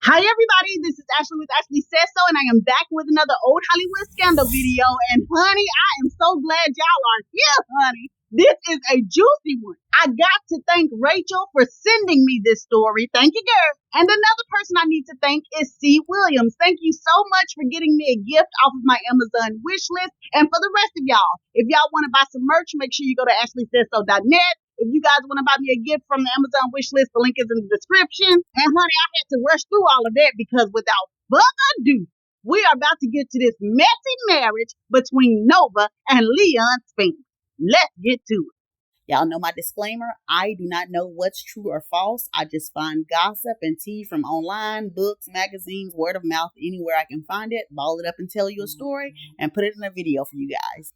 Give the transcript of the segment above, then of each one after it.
Hi everybody, this is Ashley with Ashley Says So, and I am back with another old Hollywood scandal video. And honey, I am so glad y'all are here, honey. This is a juicy one. I got to thank Rachel for sending me this story. Thank you, girl. And another person I need to thank is C. Williams. Thank you so much for getting me a gift off of my Amazon wish list. And for the rest of y'all, if y'all want to buy some merch, make sure you go to ashleysaysso.net. If you guys want to buy me a gift from the Amazon wish list, the link is in the description. And honey, I had to rush through all of that because without further ado, we are about to get to this messy marriage between Nova and Leon Spinks. Let's get to it. Y'all know my disclaimer. I do not know what's true or false. I just find gossip and tea from online, books, magazines, word of mouth, anywhere I can find it, ball it up and tell you a story, and put it in a video for you guys.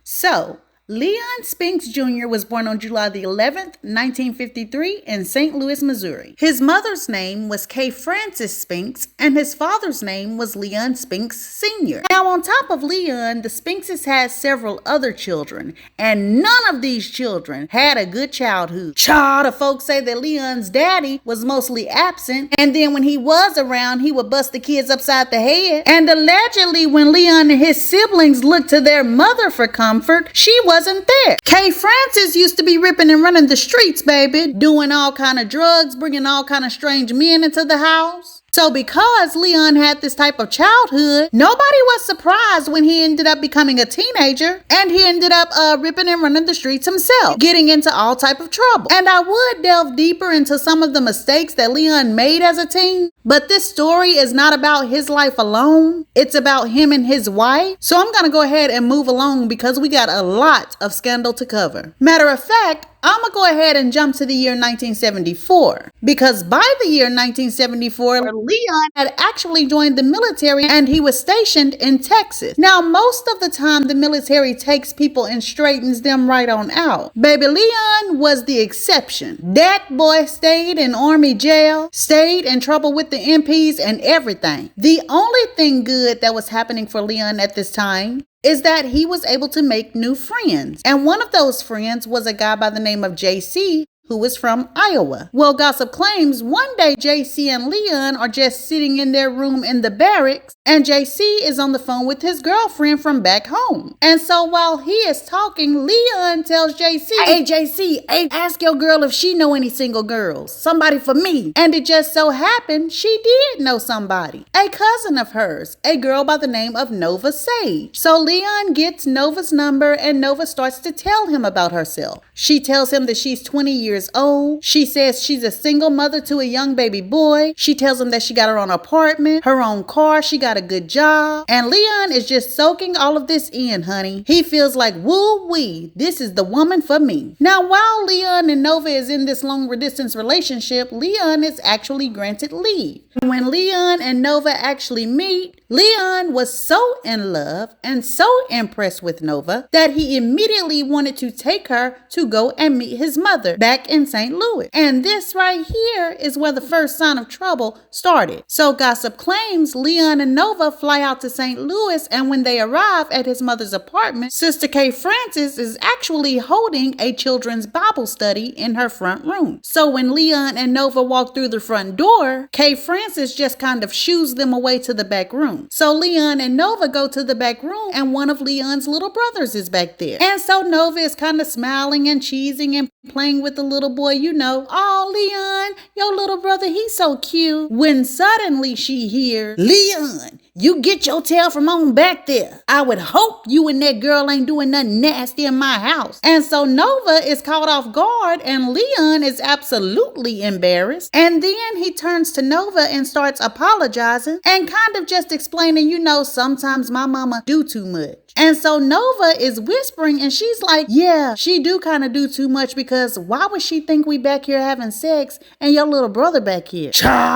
So, Leon Spinks Jr. was born on July the 11th, 1953 in St. Louis, Missouri. His mother's name was Kay Frances Spinks, and his father's name was Leon Spinks Sr. Now, on top of Leon, the Spinkses had several other children, and none of these children had a good childhood. The folks say that Leon's daddy was mostly absent, and then when he was around, he would bust the kids upside the head. And allegedly, when Leon and his siblings looked to their mother for comfort, she wasn't there. Kay Frances used to be ripping and running the streets, baby, doing all kind of drugs, bringing all kind of strange men into the house. So because Leon had this type of childhood, nobody was surprised when he ended up becoming a teenager, and he ended up ripping and running the streets himself, getting into all type of trouble. And I would delve deeper into some of the mistakes that Leon made as a teen, but this story is not about his life alone. It's about him and his wife. So I'm gonna go ahead and move along because we got a lot of scandal to cover. Matter of fact, I'm going to go ahead and jump to the year 1974, because by the year 1974, Leon had actually joined the military and he was stationed in Texas. Now, most of the time, the military takes people and straightens them right on out. Baby Leon was the exception. That boy stayed in Army jail, stayed in trouble with the MPs and everything. The only thing good that was happening for Leon at this time is that he was able to make new friends. And one of those friends was a guy by the name of JC, who was from Iowa. Well, gossip claims one day JC and Leon are just sitting in their room in the barracks, and JC is on the phone with his girlfriend from back home. And so while he is talking, Leon tells JC, "Hey JC, ask your girl if she know any single girls. Somebody for me." And it just so happened she did know somebody, a cousin of hers, a girl by the name of Nova Sage. So Leon gets Nova's number and Nova starts to tell him about herself. She tells him that she's 20 years old. She says she's a single mother to a young baby boy. She tells him that she got her own apartment, her own car, she got a good job. And Leon is just soaking all of this in, honey. He feels like, woo-wee, this is the woman for me. Now, while Leon and Nova is in this long distance relationship, Leon is actually granted leave. When Leon and Nova actually meet, Leon was so in love and so impressed with Nova that he immediately wanted to take her to go and meet his mother back in St. Louis. And this right here is where the first sign of trouble started. So gossip claims Leon and Nova fly out to St. Louis, and when they arrive at his mother's apartment, Sister Kay Frances is actually holding a children's Bible study in her front room. So when Leon and Nova walk through the front door, Kay Frances just kind of shoos them away to the back room. So Leon and Nova go to the back room, and one of Leon's little brothers is back there. And so Nova is kind of smiling and cheesing and playing with the little boy, you know. "Oh, Leon, your little brother, he's so cute." When suddenly she hears, "Leon, you get your tail from on back there. I would hope you and that girl ain't doing nothing nasty in my house." And so Nova is caught off guard, and Leon is absolutely embarrassed. And then he turns to Nova and starts apologizing and kind of just explaining, you know, sometimes my mama do too much. And so Nova is whispering, and she's like, "Yeah, she do kind of do too much, because why would she think we back here having sex and your little brother back here?"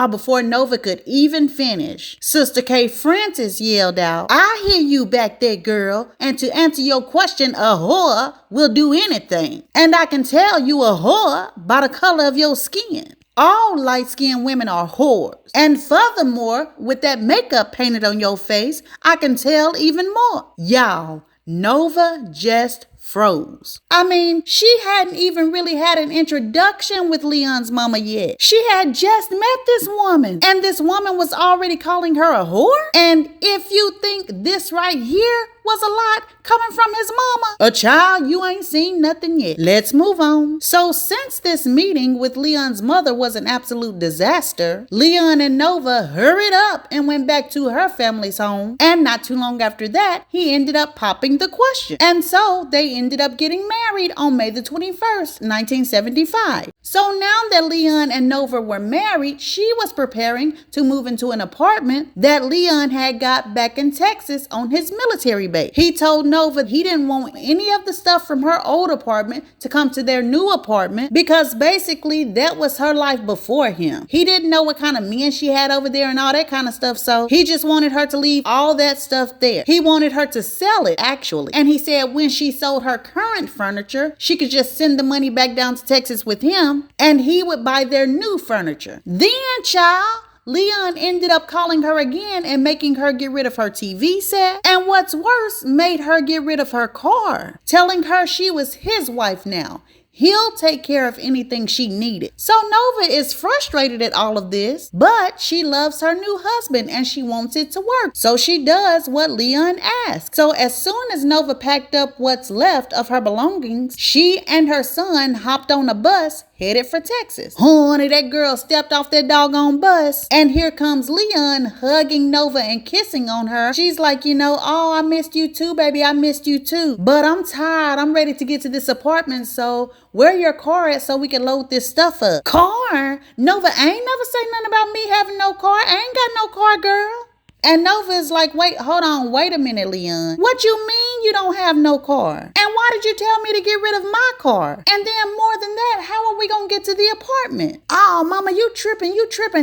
Before Nova could even finish, Sister Kay Frances yelled out, "I hear you back there, girl, and to answer your question, a whore will do anything. And I can tell you a whore by the color of your skin. All light-skinned women are whores. And furthermore, with that makeup painted on your face, I can tell even more." Y'all, Nova just froze. I mean, she hadn't even really had an introduction with Leon's mama yet. She had just met this woman, and this woman was already calling her a whore? And if you think this right here was a lot coming from his mama, a child, you ain't seen nothing yet. Let's move on. So since this meeting with Leon's mother was an absolute disaster, Leon and Nova hurried up and went back to her family's home. And not too long after that, he ended up popping the question. And so they ended up getting married on May the 21st, 1975. So now that Leon and Nova were married, she was preparing to move into an apartment that Leon had got back in Texas on his military base. He told Nova he didn't want any of the stuff from her old apartment to come to their new apartment because basically that was her life before him. He didn't know what kind of men she had over there and all that kind of stuff, so he just wanted her to leave all that stuff there. He wanted her to sell it, actually. And he said when she sold her current furniture, she could just send the money back down to Texas with him and he would buy their new furniture. Then, child, Leon ended up calling her again and making her get rid of her TV set. And what's worse, made her get rid of her car, telling her she was his wife now. He'll take care of anything she needed. So Nova is frustrated at all of this, but she loves her new husband and she wants it to work. So she does what Leon asks. So as soon as Nova packed up what's left of her belongings, she and her son hopped on a bus headed for Texas. Honey, that girl stepped off that doggone bus and here comes Leon hugging Nova and kissing on her. She's like, oh, I missed you too, baby. I missed you too. But I'm tired. I'm ready to get to this apartment. So where your car at so we can load this stuff up? Car? Nova ain't never say nothing about me having no car. I ain't got no car, girl. And Nova is like, wait a minute, Leon. What you mean you don't have no car? And why did you tell me to get rid of my car? And then more than that, how are we gonna get to the apartment? Oh, mama, you tripping.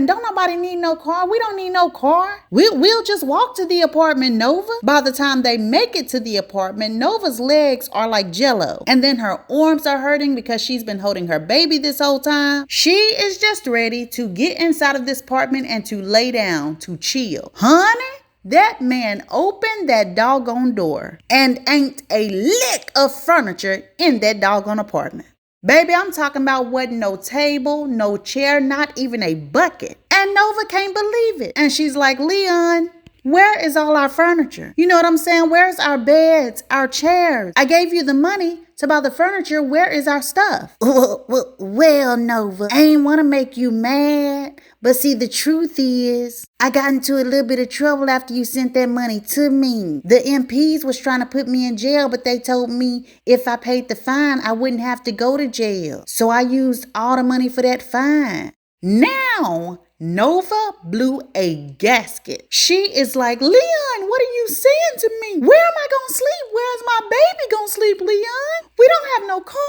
Don't nobody need no car. We don't need no car. We'll just walk to the apartment, Nova. By the time they make it to the apartment, Nova's legs are like jello. And then her arms are hurting because she's been holding her baby this whole time. She is just ready to get inside of this apartment and to lay down, to chill. Honey, that man opened that doggone door and ain't a lick of furniture in that doggone apartment. Baby, I'm talking about wasn't no table, no chair, not even a bucket. And Nova can't believe it. And she's like, Leon, where is all our furniture? You know what I'm saying? Where's our beds, our chairs? I gave you the money to buy the furniture. Where is our stuff? Well, Nova, I ain't want to make you mad. But see, the truth is, I got into a little bit of trouble after you sent that money to me. The MPs was trying to put me in jail, but they told me if I paid the fine, I wouldn't have to go to jail. So I used all the money for that fine. Now, Nova blew a gasket. She is like, Leon, what are you saying to me? Where am I going to sleep? Where's my baby going to sleep, Leon? We don't have no car.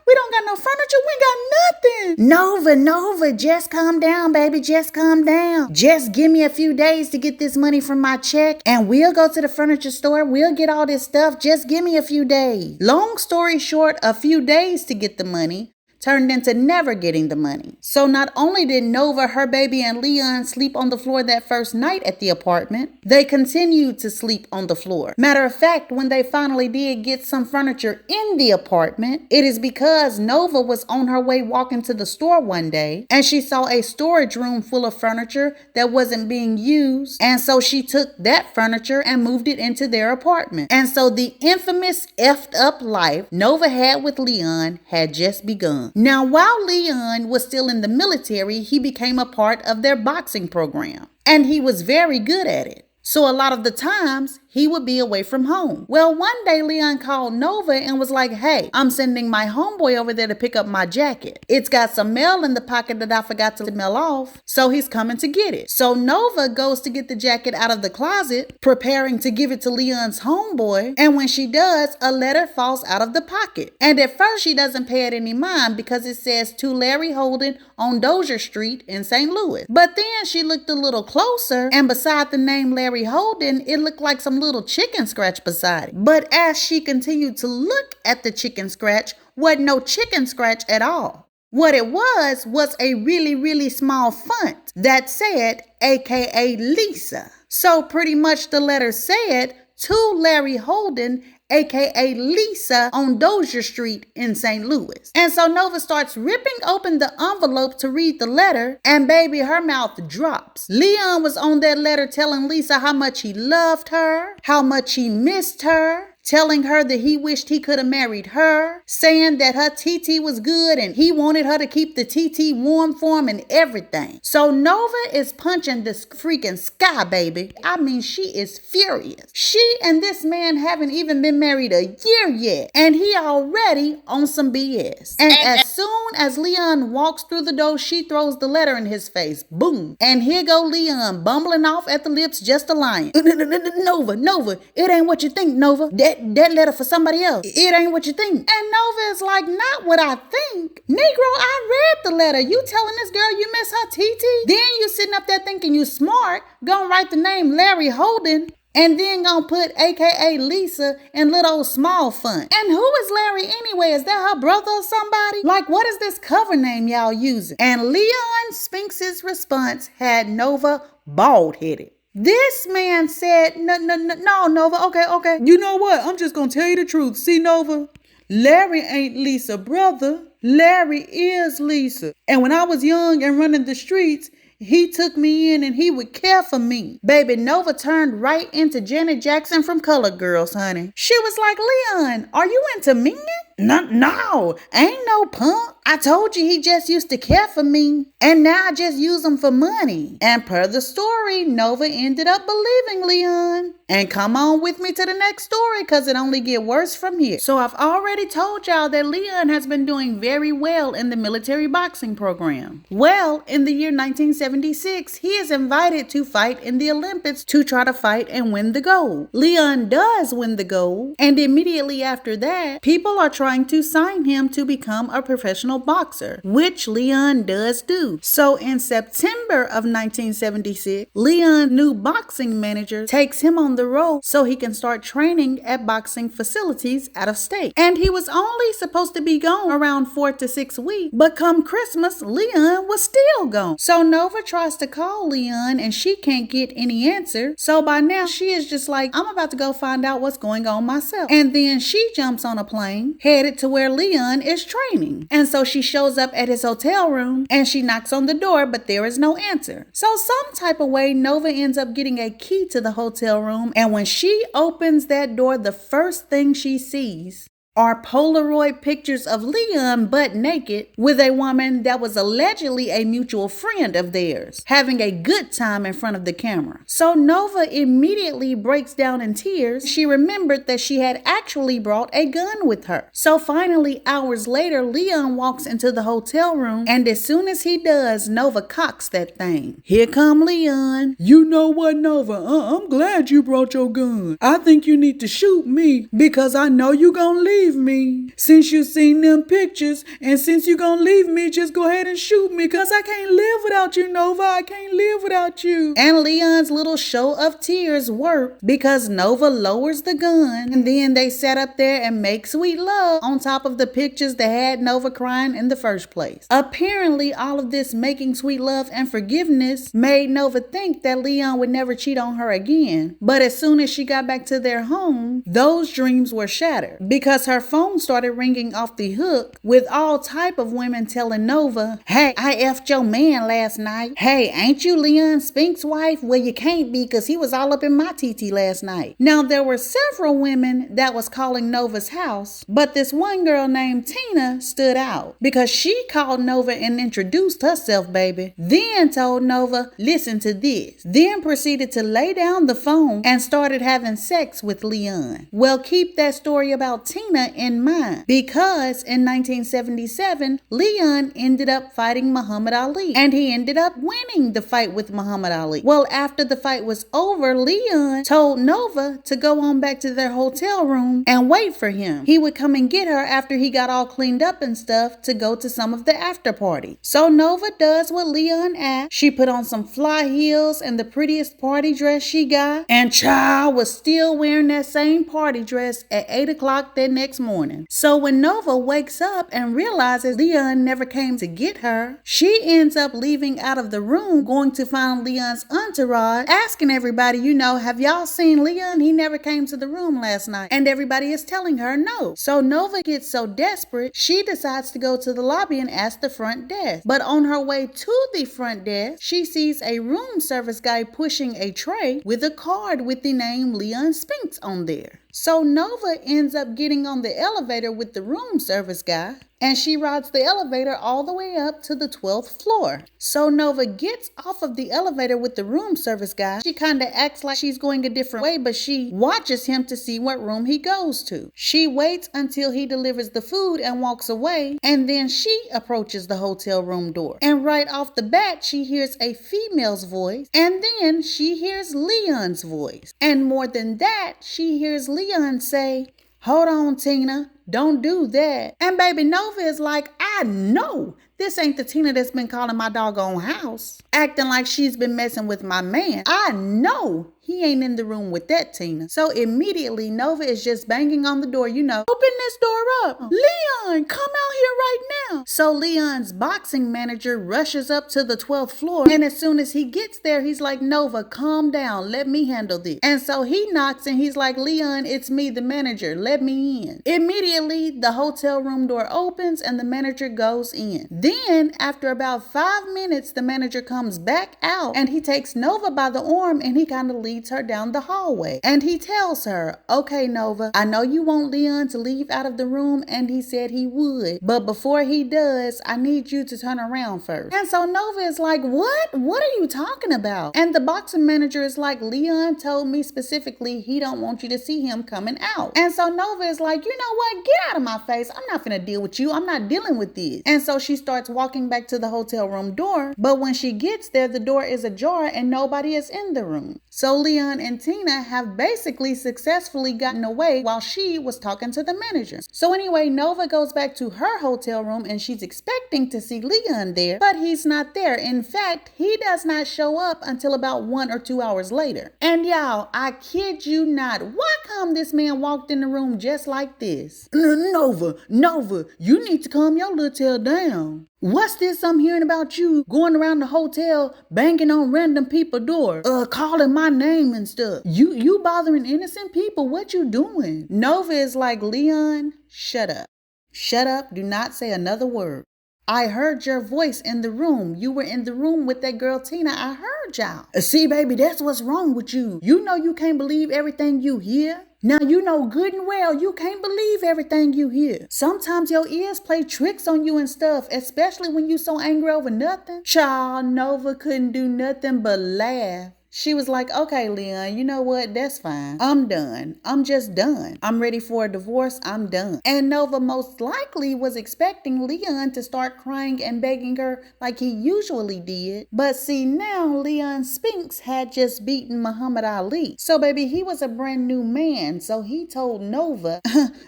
We don't got no furniture. We got nothing. Nova, just calm down, baby. Just calm down. Just give me a few days to get this money from my check and we'll go to the furniture store. We'll get all this stuff. Just give me a few days. Long story short, a few days to get the money turned into never getting the money. So not only did Nova, her baby, and Leon sleep on the floor that first night at the apartment, they continued to sleep on the floor. Matter of fact, when they finally did get some furniture in the apartment, it is because Nova was on her way walking to the store one day and she saw a storage room full of furniture that wasn't being used. And so she took that furniture and moved it into their apartment. And so the infamous effed up life Nova had with Leon had just begun. Now, while Leon was still in the military, he became a part of their boxing program, and he was very good at it. So a lot of the times, he would be away from home. Well, one day Leon called Nova and was like, hey, I'm sending my homeboy over there to pick up my jacket. It's got some mail in the pocket that I forgot to mail off, so he's coming to get it. So Nova goes to get the jacket out of the closet, preparing to give it to Leon's homeboy. And when she does, a letter falls out of the pocket. And at first, she doesn't pay it any mind because it says to Larry Holden on Dozier Street in St. Louis. But then she looked a little closer, and beside the name Larry Holden, it looked like some little chicken scratch beside it. But as she continued to look at the chicken scratch, wasn't no chicken scratch at all. What it was a really, really small font that said, AKA Lisa. So pretty much the letter said, to Larry Holden, aka Lisa, on Dozier Street in St. Louis. And so Nova starts ripping open the envelope to read the letter, and baby, her mouth drops. Leon was on that letter telling Lisa how much he loved her, how much he missed her, telling her that he wished he could have married her, saying that her TT was good and he wanted her to keep the TT warm for him and everything. So Nova is punching this freaking sky, baby. I mean, she is furious. She and this man haven't even been married a year yet, and he already on some BS. And as soon as Leon walks through the door, she throws the letter in his face. Boom. And here go Leon, bumbling off at the lips, just a lying. Nova, it ain't what you think, Nova. That letter for somebody else. It ain't what you think. And Nova is like, not what I think. Negro, I read the letter. You telling this girl you miss her TT? Then you sitting up there thinking you smart, gonna write the name Larry Holden, and then gonna put aka Lisa in little old small font. And who is Larry anyway? Is that her brother or somebody? Like, what is this cover name y'all using? And Leon Spinks' response had Nova bald-headed. This man said, no, Nova, okay. You know what? I'm just going to tell you the truth. See, Nova, Larry ain't Lisa's brother. Larry is Lisa. And when I was young and running the streets, he took me in and he would care for me. Baby, Nova turned right into Janet Jackson from Colored Girls, honey. She was like, Leon, are you into minging? No, ain't no punk. I told you he just used to care for me, and now I just use him for money. And per the story, Nova ended up believing Leon. And come on with me to the next story, because it only get worse from here. So I've already told y'all that Leon has been doing very well in the military boxing program. Well, in the year 1976, he is invited to fight in the Olympics to try to fight and win the gold. Leon does win the gold, and immediately after that, people are trying to sign him to become a professional boxer, which Leon does do. So in September of 1976, Leon's new boxing manager takes him on the road so he can start training at boxing facilities out of state. And he was only supposed to be gone around 4 to 6 weeks, but come Christmas, Leon was still gone. So Nova tries to call Leon and she can't get any answer. So by now she is just like, I'm about to go find out what's going on myself. And then she jumps on a plane headed to where Leon is training. And so she shows up at his hotel room and she knocks on the door, but there is no answer. So some type of way, Nova ends up getting a key to the hotel room. And when she opens that door, the first thing she sees are Polaroid pictures of Leon butt naked with a woman that was allegedly a mutual friend of theirs, having a good time in front of the camera. So Nova immediately breaks down in tears. She remembered that she had actually brought a gun with her. So finally, hours later, Leon walks into the hotel room, and as soon as he does, Nova cocks that thing. Here come Leon. You know what, Nova? I'm glad you brought your gun. I think you need to shoot me because I know you gonna leave me. Since you seen them pictures and since you gonna leave me, just go ahead and shoot me because I can't live without you, Nova. I can't live without you. And Leon's little show of tears worked because Nova lowers the gun and then they sat up there and make sweet love on top of the pictures that had Nova crying in the first place. Apparently, all of this making sweet love and forgiveness made Nova think that Leon would never cheat on her again. But as soon as she got back to their home, those dreams were shattered because her phone started ringing off the hook with all type of women telling Nova, hey, I effed your man last night. Hey, ain't you Leon Spinks' wife? Well, you can't be because he was all up in my TT last night. Now, there were several women that was calling Nova's house, but this one girl named Tina stood out because she called Nova and introduced herself, baby. Then told Nova, listen to this. Then proceeded to lay down the phone and started having sex with Leon. Well, keep that story about Tina in mind because in 1977, Leon ended up fighting Muhammad Ali and he ended up winning the fight with Muhammad Ali. Well, after the fight was over, Leon told Nova to go on back to their hotel room and wait for him. He would come and get her after he got all cleaned up and stuff to go to some of the after party. So Nova does what Leon asked. She put on some fly heels and the prettiest party dress she got, and child was still wearing that same party dress at 8 o'clock that next next morning. So when Nova wakes up and realizes Leon never came to get her, she ends up leaving out of the room, going to find Leon's entourage, asking everybody, have y'all seen Leon? He never came to the room last night. And everybody is telling her no. So Nova gets so desperate, she decides to go to the lobby and ask the front desk. But on her way to the front desk, she sees a room service guy pushing a tray with a card with the name Leon Spinks on there. So Nova ends up getting on the elevator with the room service guy, and she rides the elevator all the way up to the 12th floor. So Nova gets off of the elevator with the room service guy. She kind of acts like she's going a different way, but she watches him to see what room he goes to. She waits until he delivers the food and walks away, and then she approaches the hotel room door. And right off the bat, she hears a female's voice, and then she hears Leon's voice. And more than that, she hears Leon say, "Hold on, Tina. Don't do that." And baby Nova is like, I know this ain't the Tina that's been calling my doggone house, acting like she's been messing with my man. I know he ain't in the room with that Tina. So immediately Nova is just banging on the door, open this door up. Leon, come out here right now. So Leon's boxing manager rushes up to the 12th floor, and as soon as he gets there, he's like, Nova, calm down. Let me handle this. And so he knocks and he's like, Leon, it's me, the manager. Let me in. Immediately, the hotel room door opens and the manager goes in. Then, after about 5 minutes, the manager comes back out and he takes Nova by the arm and he kind of leads her down the hallway. And he tells her, okay, Nova, I know you want Leon to leave out of the room, and he said he would. But before he does, I need you to turn around first. And so Nova is like, what? What are you talking about? And the boxing manager is like, Leon told me specifically he don't want you to see him coming out. And so Nova is like, you know what? Get out of my face. I'm not gonna deal with you. I'm not dealing with this. And so she starts walking back to the hotel room door. But when she gets there, the door is ajar and nobody is in the room. So Leon and Tina have basically successfully gotten away while she was talking to the manager. So anyway, Nova goes back to her hotel room and she's expecting to see Leon there, but he's not there. In fact, he does not show up until about 1 or 2 hours later. And y'all, I kid you not, why come this man walked in the room just like this? Nova, you need to calm your little tail down. What's this I'm hearing about you going around the hotel banging on random people's door, calling my name and stuff? You bothering innocent people? What you doing? Nova is like, Leon, shut up. Shut up. Do not say another word. I heard your voice in the room. You were in the room with that girl Tina. I heard y'all. See, baby, that's what's wrong with you. You know you can't believe everything you hear. Now you know good and well you can't believe everything you hear. Sometimes your ears play tricks on you and stuff, especially when you so angry over nothing. Child, Nova couldn't do nothing but laugh. She was like, okay, Leon, you know what? That's fine. I'm done. I'm just done. I'm ready for a divorce. I'm done. And Nova most likely was expecting Leon to start crying and begging her like he usually did. But see, now Leon Spinks had just beaten Muhammad Ali. So baby, he was a brand new man. So he told Nova,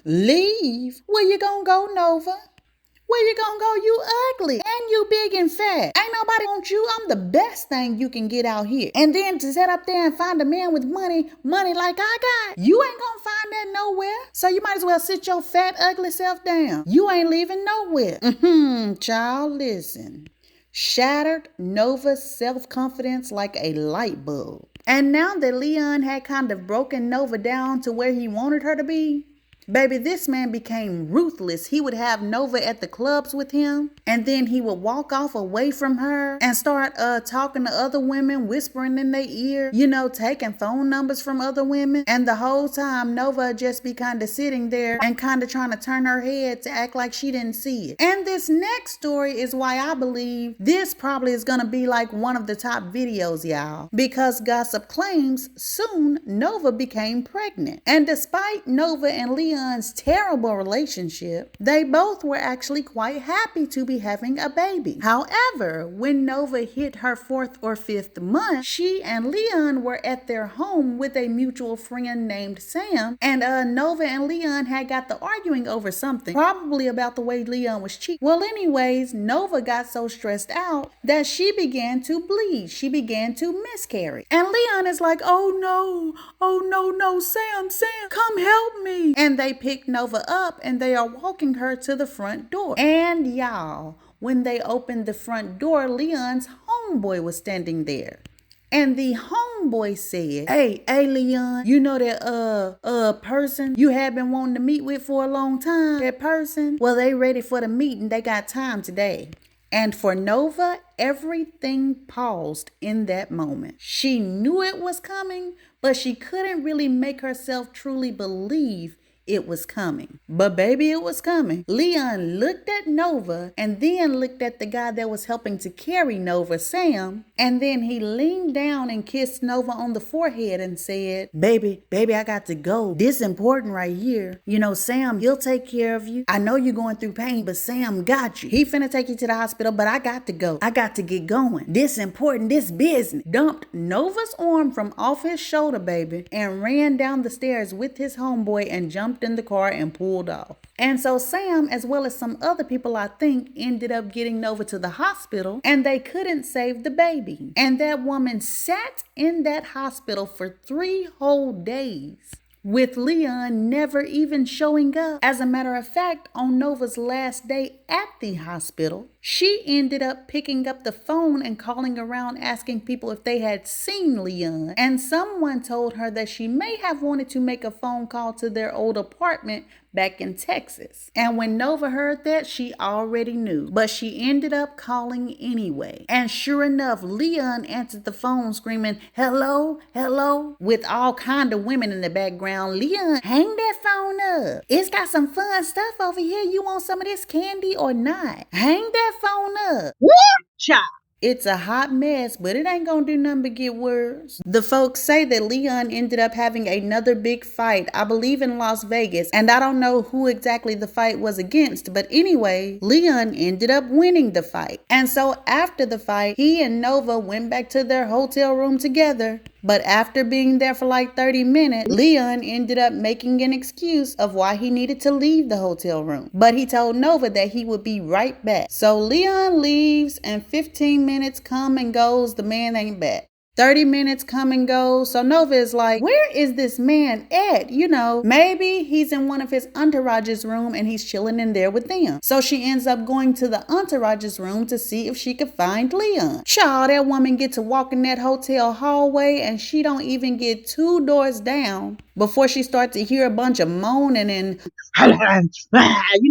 leave. Where you gonna go, Nova? Where you gonna go? You ugly and you big and fat. Ain't nobody want you. I'm the best thing you can get out here. And then to sit up there and find a man with money like I got, you ain't gonna find that nowhere. So you might as well sit your fat, ugly self down. You ain't leaving nowhere. Child, listen. Shattered Nova's self-confidence like a light bulb. And now that Leon had kind of broken Nova down to where he wanted her to be, baby, this man became ruthless. He would have Nova at the clubs with him, and then he would walk off away from her and start talking to other women, whispering in their ear, taking phone numbers from other women. And the whole time, Nova would just be kind of sitting there and kind of trying to turn her head to act like she didn't see it. And this next story is why I believe this probably is going to be like one of the top videos, y'all. Because gossip claims soon Nova became pregnant. And despite Nova and Leon's terrible relationship, they both were actually quite happy to be having a baby. However, when Nova hit her 4th or 5th month, she and Leon were at their home with a mutual friend named Sam, and Nova and Leon had got to arguing over something, probably about the way Leon was cheating. Well, anyways, Nova got so stressed out that she began to bleed. She began to miscarry. And Leon is like, oh no, Sam, come help me. And they they pick Nova up and they are walking her to the front door. And y'all, when they opened the front door, Leon's homeboy was standing there. And the homeboy said, hey, Leon, you know that person you have been wanting to meet with for a long time? That person? Well, they ready for the meeting. They got time today. And for Nova, everything paused in that moment. She knew it was coming, but she couldn't really make herself truly believe it was coming. But baby, it was coming. Leon looked at Nova and then looked at the guy that was helping to carry Nova, Sam. And then he leaned down and kissed Nova on the forehead and said, baby, I got to go. This is important right here. You know, Sam, he'll take care of you. I know you're going through pain, but Sam got you. He finna take you to the hospital, but I got to go. I got to get going. This is important. This business. Dumped Nova's arm from off his shoulder, baby, and ran down the stairs with his homeboy and jumped in the car and pulled off. And so Sam, as well as some other people, I think, ended up getting Nova to the hospital, and they couldn't save the baby. And that woman sat in that hospital for 3 whole days, with Leon never even showing up. As a matter of fact, on Nova's last day at the hospital, she ended up picking up the phone and calling around asking people if they had seen Leon. And someone told her that she may have wanted to make a phone call to their old apartment back in Texas. And when Nova heard that, she already knew. But she ended up calling anyway. And sure enough, Leon answered the phone screaming, hello, hello, with all kind of women in the background. Leon, hang that phone up. It's got some fun stuff over here. You want some of this candy or not? Hang that phone up. What, child? It's a hot mess, but it ain't gonna do nothing but get worse. The folks say that Leon ended up having another big fight, I believe in Las Vegas, and I don't know who exactly the fight was against, but anyway, Leon ended up winning the fight. And so after the fight, he and Nova went back to their hotel room together. But after being there for like 30 minutes, Leon ended up making an excuse of why he needed to leave the hotel room. But he told Nova that he would be right back. So Leon leaves and 15 minutes come and goes, the man ain't back. 30 minutes come and go. So Nova is like, where is this man at? You know, maybe he's in one of his entourage's room and he's chilling in there with them. So she ends up going to the entourage's room to see if she could find Leon. Child, that woman get to walk in that hotel hallway and she don't even get 2 doors down before she starts to hear a bunch of moaning and you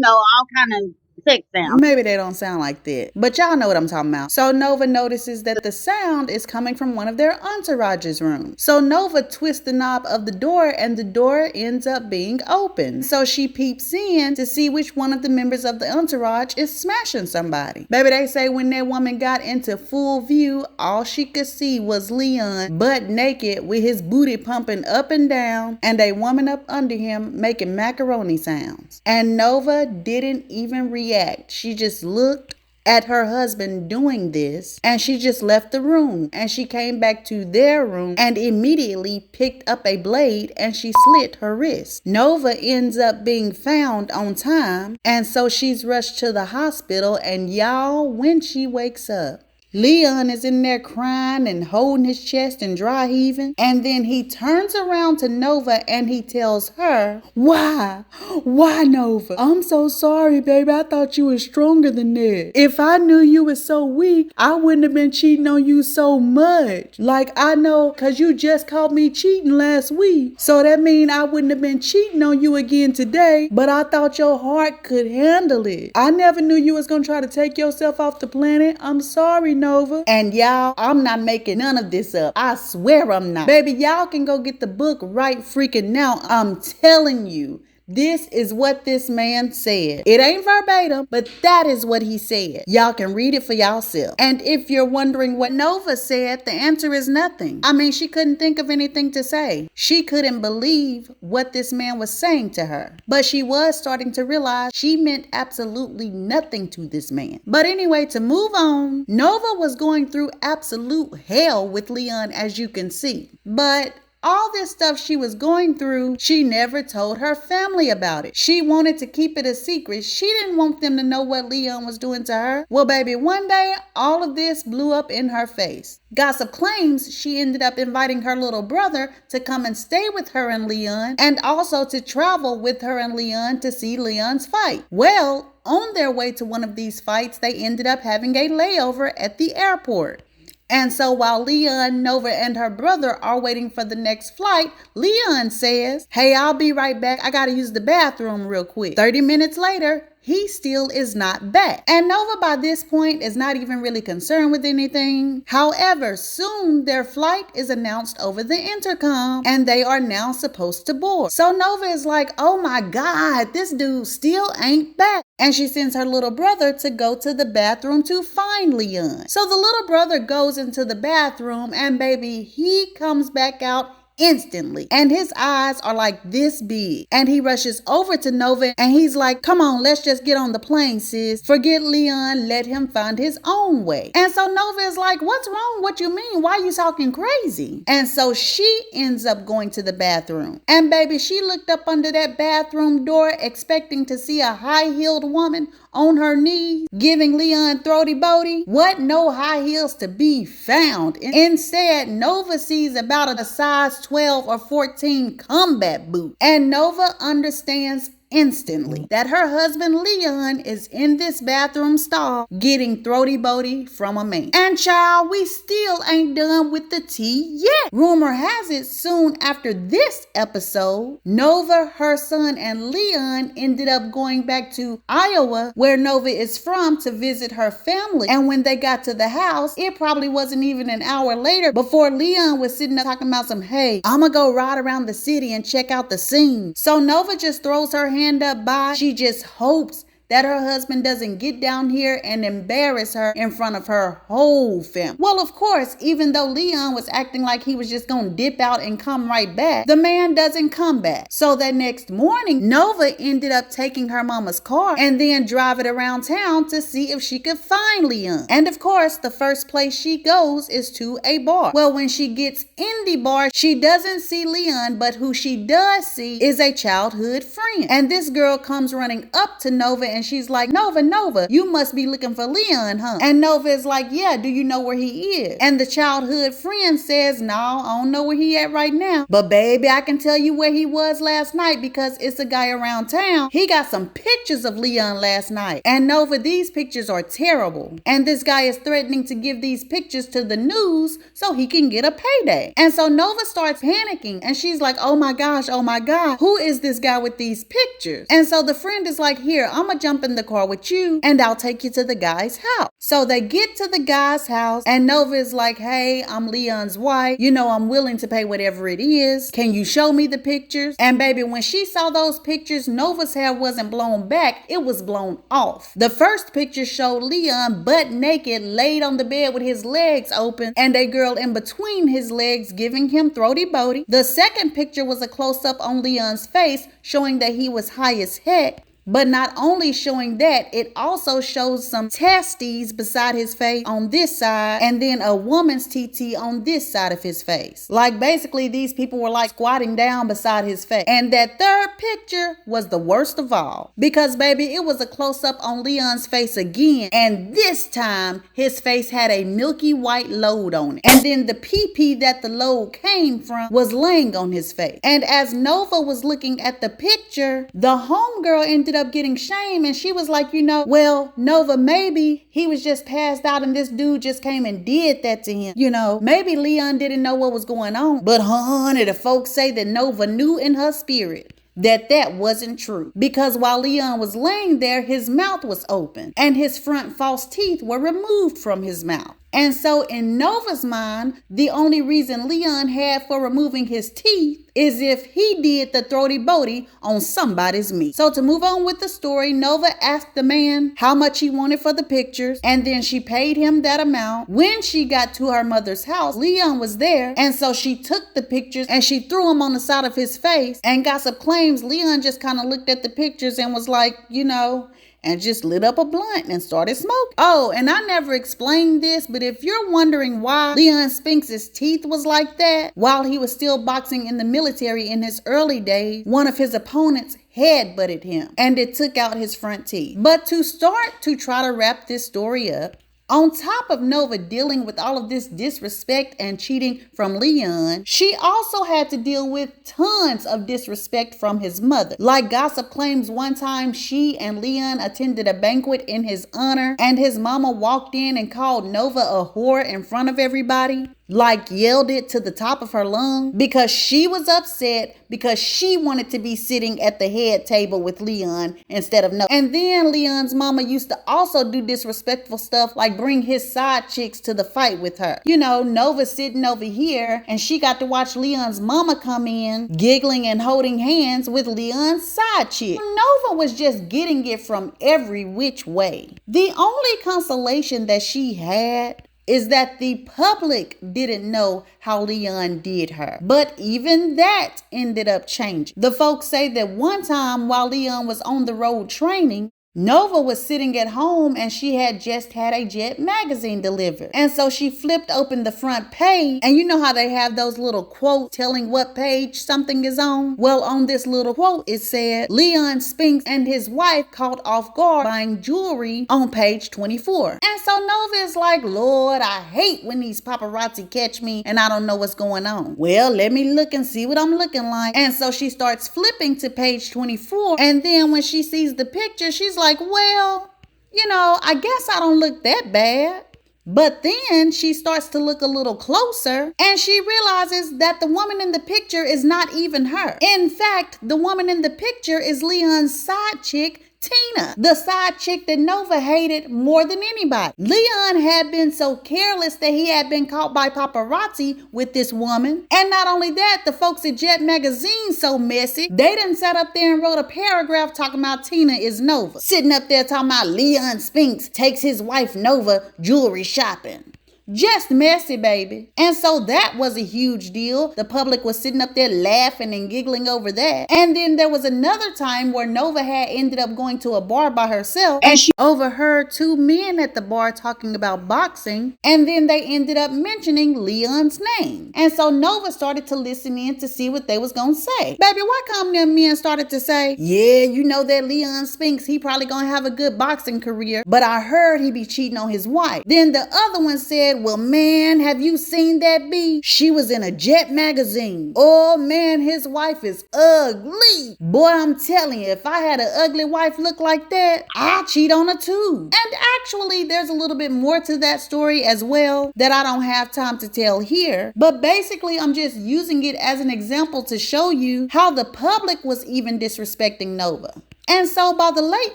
know, all kind of sex sound. Maybe they don't sound like that, but y'all know what I'm talking about. So Nova notices that the sound is coming from one of their entourage's rooms. So Nova twists the knob of the door and the door ends up being open. So she peeps in to see which one of the members of the entourage is smashing somebody. Baby, they say when that woman got into full view, all she could see was Leon butt naked with his booty pumping up and down and a woman up under him making macaroni sounds. And Nova didn't even react. She just looked at her husband doing this and she just left the room and she came back to their room and immediately picked up a blade and she slit her wrist. Nova ends up being found on time and so she's rushed to the hospital, and y'all, when she wakes up, Leon is in there crying and holding his chest and dry heaving. And then he turns around to Nova and he tells her, Why, Nova? I'm so sorry, baby. I thought you were stronger than that. If I knew you were so weak, I wouldn't have been cheating on you so much. Like, I know, because you just caught me cheating last week. So that means I wouldn't have been cheating on you again today. But I thought your heart could handle it. I never knew you was going to try to take yourself off the planet. I'm sorry, Nova. And y'all, I'm not making none of this up. I swear I'm not. Baby, y'all can go get the book right freaking now. I'm telling you. This is what this man said. It ain't verbatim, but that is what he said. Y'all can read it for yourself. And if you're wondering what Nova said, the answer is nothing. I mean, she couldn't think of anything to say. She couldn't believe what this man was saying to her. But she was starting to realize she meant absolutely nothing to this man. But anyway, to move on, Nova was going through absolute hell with Leon, as you can see. But all this stuff she was going through, she never told her family about it. She wanted to keep it a secret. She didn't want them to know what Leon was doing to her. Well, baby, one day, all of this blew up in her face. Gossip claims she ended up inviting her little brother to come and stay with her and Leon, and also to travel with her and Leon to see Leon's fight. Well, on their way to one of these fights, they ended up having a layover at the airport. And so while Leon, Nova, and her brother are waiting for the next flight, Leon says, "Hey, I'll be right back. I gotta use the bathroom real quick." 30 minutes later, he still is not back. And Nova by this point is not even really concerned with anything. However, soon their flight is announced over the intercom and they are now supposed to board. So Nova is like, oh my God, this dude still ain't back. And she sends her little brother to go to the bathroom to find Leon. So the little brother goes into the bathroom and baby, he comes back out instantly, and his eyes are like this big, and he rushes over to Nova and he's like, come on, let's just get on the plane, sis. Forget Leon, let him find his own way. And so Nova is like, what's wrong? What you mean? Why are you talking crazy? And so she ends up going to the bathroom, and baby, she looked up under that bathroom door expecting to see a high-heeled woman on her knees giving Leon throaty boaty. What? No high heels to be found. Instead, Nova sees about a size 12 or 14 combat boot, and Nova understands instantly that her husband Leon is in this bathroom stall getting throaty boaty from a man. And child, we still ain't done with the tea yet. Rumor has it, soon after this episode, Nova, her son, and Leon ended up going back to Iowa, where Nova is from, to visit her family. And when they got to the house, it probably wasn't even an hour later before Leon was sitting there talking about some, hey, I'ma go ride around the city and check out the scene. So Nova just throws her hand up by. She just hopes that her husband doesn't get down here and embarrass her in front of her whole family. Well, of course, even though Leon was acting like he was just gonna dip out and come right back, the man doesn't come back. So that next morning, Nova ended up taking her mama's car and then drive it around town to see if she could find Leon. And of course, the first place she goes is to a bar. Well, when she gets in the bar, she doesn't see Leon, but who she does see is a childhood friend. And this girl comes running up to Nova and she's like, Nova, you must be looking for Leon, huh? And Nova is like, yeah, do you know where he is? And the childhood friend says, no, I don't know where he at right now. But baby, I can tell you where he was last night because it's a guy around town. He got some pictures of Leon last night. And Nova, these pictures are terrible. And this guy is threatening to give these pictures to the news so he can get a payday. And so Nova starts panicking and she's like, oh my gosh, who is this guy with these pictures? And so the friend is like, here, I'm gonna jump in the car with you and I'll take you to the guy's house. So they get to the guy's house and Nova is like, hey, I'm Leon's wife. You know, I'm willing to pay whatever it is. Can you show me the pictures? And baby, when she saw those pictures, Nova's hair wasn't blown back. It was blown off. The first picture showed Leon butt naked, laid on the bed with his legs open and a girl in between his legs giving him throaty boaty. The second picture was a close-up on Leon's face showing that he was high as heck. But not only showing that, it also shows some testes beside his face on this side and then a woman's TT on this side of his face. Like basically these people were like squatting down beside his face. And that third picture was the worst of all because baby, it was a close-up on Leon's face again. And this time his face had a milky white load on it. And then the pee-pee that the load came from was laying on his face. And as Nova was looking at the picture, the homegirl ended up getting shame and she was like, you know, well, Nova, maybe he was just passed out and this dude just came and did that to him. You know, maybe Leon didn't know what was going on. But honey, the folks say that Nova knew in her spirit that wasn't true. Because while Leon was laying there, his mouth was open and his front false teeth were removed from his mouth. And so in Nova's mind, the only reason Leon had for removing his teeth is if he did the throaty boaty on somebody's meat. So to move on with the story, Nova asked the man how much he wanted for the pictures, and then she paid him that amount. When she got to her mother's house, Leon was there, and so she took the pictures and she threw them on the side of his face. And gossip claims Leon just kind of looked at the pictures and was like, you know, and just lit up a blunt and started smoking. Oh, and I never explained this, but if you're wondering why Leon Spinks' teeth was like that while he was still boxing in the military in his early days, one of his opponents head-butted him and it took out his front teeth. But to start to try to wrap this story up, on top of Nova dealing with all of this disrespect and cheating from Leon, she also had to deal with tons of disrespect from his mother. Like gossip claims one time she and Leon attended a banquet in his honor and his mama walked in and called Nova a whore in front of everybody. Like yelled it to the top of her lung because she was upset because she wanted to be sitting at the head table with Leon instead of Nova. And then Leon's mama used to also do disrespectful stuff like bring his side chicks to the fight with her. You know, Nova sitting over here and she got to watch Leon's mama come in giggling and holding hands with Leon's side chick. Nova was just getting it from every which way. The only consolation that she had is that the public didn't know how Leon did her. But even that ended up changing. The folks say that one time while Leon was on the road training, Nova was sitting at home and she had just had a Jet magazine delivered. And so she flipped open the front page and you know how they have those little quotes telling what page something is on? Well, on this little quote, it said, Leon Spinks and his wife caught off guard buying jewelry on page 24. And so Nova is like, Lord, I hate when these paparazzi catch me and I don't know what's going on. Well, let me look and see what I'm looking like. And so she starts flipping to page 24. And then when she sees the picture, she's like, well, you know, I guess I don't look that bad. But then she starts to look a little closer and she realizes that the woman in the picture is not even her. In fact, the woman in the picture is Leon's side chick, Tina, the side chick that Nova hated more than anybody. Leon had been so careless that he had been caught by paparazzi with this woman. And not only that, the folks at Jet Magazine so messy, they done sat up there and wrote a paragraph talking about Tina is Nova. Sitting up there talking about Leon Spinks takes his wife Nova jewelry shopping. Just messy, baby. And so that was a huge deal. The public was sitting up there laughing and giggling over that. And then there was another time where Nova had ended up going to a bar by herself and she overheard two men at the bar talking about boxing. And then they ended up mentioning Leon's name. And so Nova started to listen in to see what they was gonna say. Baby, why come them men started to say, yeah, you know that Leon Spinks, he probably gonna have a good boxing career, but I heard he be cheating on his wife. Then the other one said, well, man, have you seen that bee? She was in a Jet magazine. Oh, man, his wife is ugly. Boy, I'm telling you, if I had an ugly wife look like that, I'd cheat on her too. And actually, there's a little bit more to that story as well that I don't have time to tell here. But basically, I'm just using it as an example to show you how the public was even disrespecting Nova. And so by the late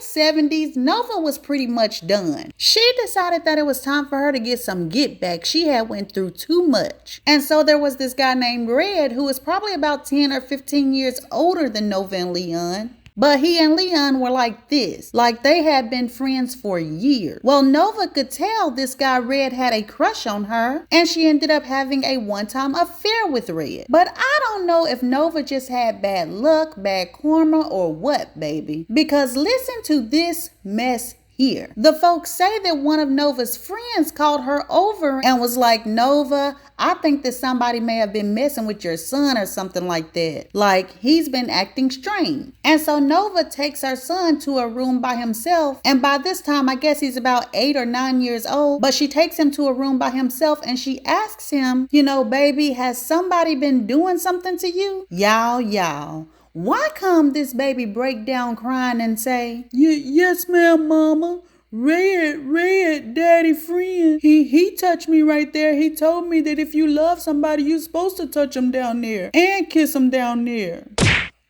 70s, Nova was pretty much done. She decided that it was time for her to get some get back. She had went through too much. And so there was this guy named Red who was probably about 10 or 15 years older than Nova and Leon. But he and Leon were like this, like they had been friends for years. Well, Nova could tell this guy Red had a crush on her, and she ended up having a one-time affair with Red. But I don't know if Nova just had bad luck, bad karma, or what, baby. Because listen to this mess here. The folks say that one of Nova's friends called her over and was like, Nova, I think that somebody may have been messing with your son or something like that. Like, he's been acting strange. And so Nova takes her son to a room by himself. And by this time, I guess he's about 8 or 9 years old. But she takes him to a room by himself and she asks him, you know, baby, has somebody been doing something to you? Y'all. Why come this baby break down crying and say, yes, ma'am, mama. Red, daddy friend. He touched me right there. He told me that if you love somebody, you're supposed to touch them down there and kiss them down there.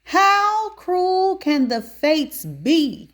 How cruel can the fates be?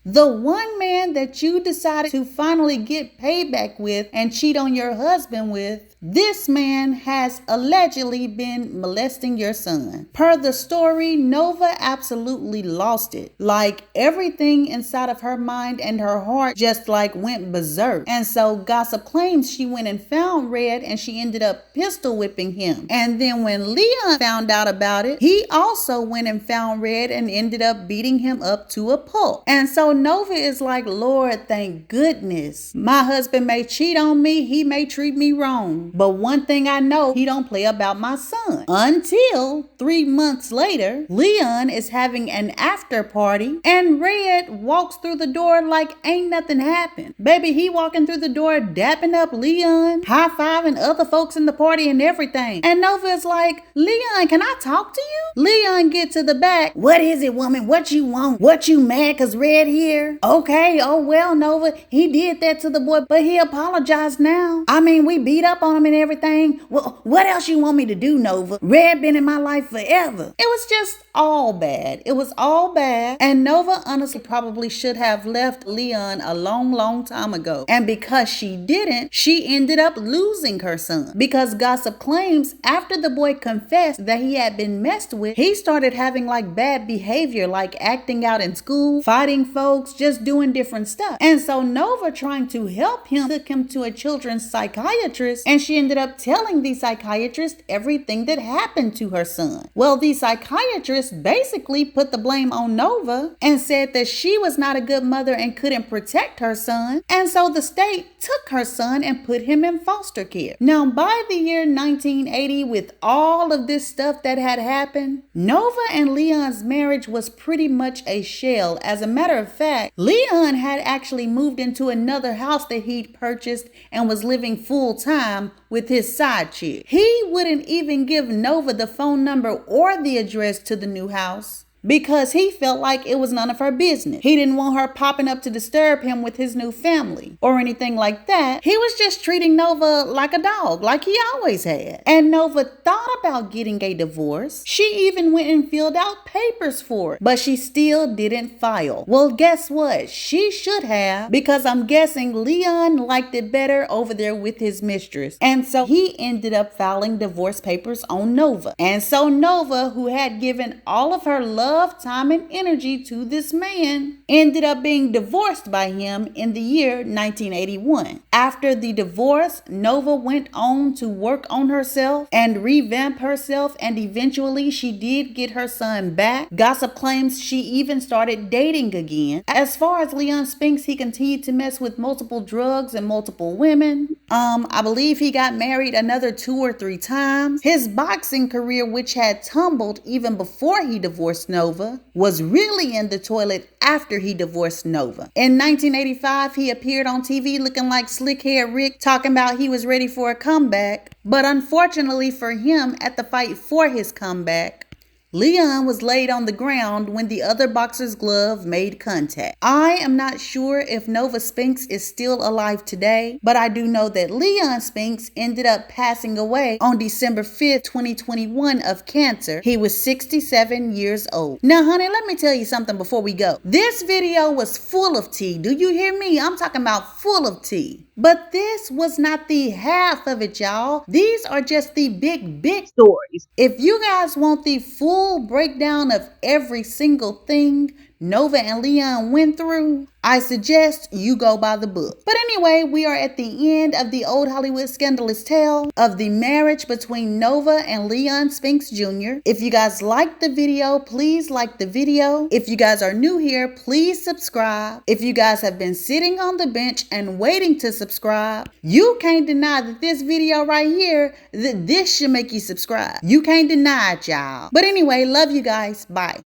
The one man that you decided to finally get payback with and cheat on your husband with This man has allegedly been molesting your son. Per the story, Nova absolutely lost it. Like everything inside of her mind and her heart just like went berserk. And so gossip claims she went and found Red and she ended up pistol whipping him. And then when Leon found out about it, he also went and found Red and ended up beating him up to a pulp. And so Nova is like, Lord, thank goodness. My husband may cheat on me, he may treat me wrong, but one thing I know, he don't play about my son. Until 3 months later, Leon is having an after party and Red walks through the door like ain't nothing happened. Baby, he walking through the door dapping up Leon, high-fiving other folks in the party and everything. And Nova is like, Leon, can I talk to you? Leon get to the back. What is it, woman? What you want? What you mad cause Red here? Okay, oh well, Nova, he did that to the boy, but he apologized now. I mean, we beat up on him and everything. Well, what else you want me to do, Nova? Red been in my life forever. It was just all bad. It was all bad. And Nova honestly probably should have left Leon a long time ago. And because she didn't, she ended up losing her son. Because gossip claims after the boy confessed that he had been messed with, he started having like bad behavior, like acting out in school, fighting folks, just doing different stuff. And so Nova, trying to help him, took him to a children's psychiatrist, and she ended up telling the psychiatrist everything that happened to her son. Well, the psychiatrist basically put the blame on Nova and said that she was not a good mother and couldn't protect her son. And so the state took her son and put him in foster care. Now, by the year 1980, with all of this stuff that had happened, Nova and Leon's marriage was pretty much a shell. As a matter of fact, Leon had actually moved into another house that he'd purchased and was living full time with his side chick. He wouldn't even give Nova the phone number or the address to the new house, because he felt like it was none of her business. He didn't want her popping up to disturb him with his new family or anything like that. He was just treating Nova like a dog, like he always had. And Nova thought about getting a divorce. She even went and filled out papers for it, but she still didn't file. Well, guess what? She should have, because I'm guessing Leon liked it better over there with his mistress. And so he ended up filing divorce papers on Nova. And so Nova, who had given all of her love, time, and energy to this man, ended up being divorced by him in the year 1981. After the divorce, Nova went on to work on herself and revamp herself, and eventually she did get her son back. Gossip claims she even started dating again. As far as Leon Spinks, he continued to mess with multiple drugs and multiple women. I believe he got married another 2 or 3 times. His boxing career, which had tumbled even before he divorced Nova, was really in the toilet after he divorced Nova. In 1985, he appeared on TV looking like Slickhead Rick, talking about he was ready for a comeback. But unfortunately for him, at the fight for his comeback, Leon was laid on the ground when the other boxer's glove made contact. I am not sure if Nova Spinks is still alive today, but I do know that Leon Spinks ended up passing away on December 5th, 2021 of cancer. He was 67 years old. Now, honey, let me tell you something before we go. This video was full of tea. Do you hear me? I'm talking about full of tea. But this was not the half of it, y'all. These are just the big stories. If you guys want the full breakdown of every single thing Nova and Leon went through, I suggest you go by the book. But anyway, we are at the end of the old Hollywood scandalous tale of the marriage between Nova and Leon Spinks Jr. If you guys liked the video, please like the video. If you guys are new here, please subscribe. If you guys have been sitting on the bench and waiting to subscribe, you can't deny that this video right here, that this should make you subscribe. You can't deny it, y'all. But anyway, love you guys. Bye.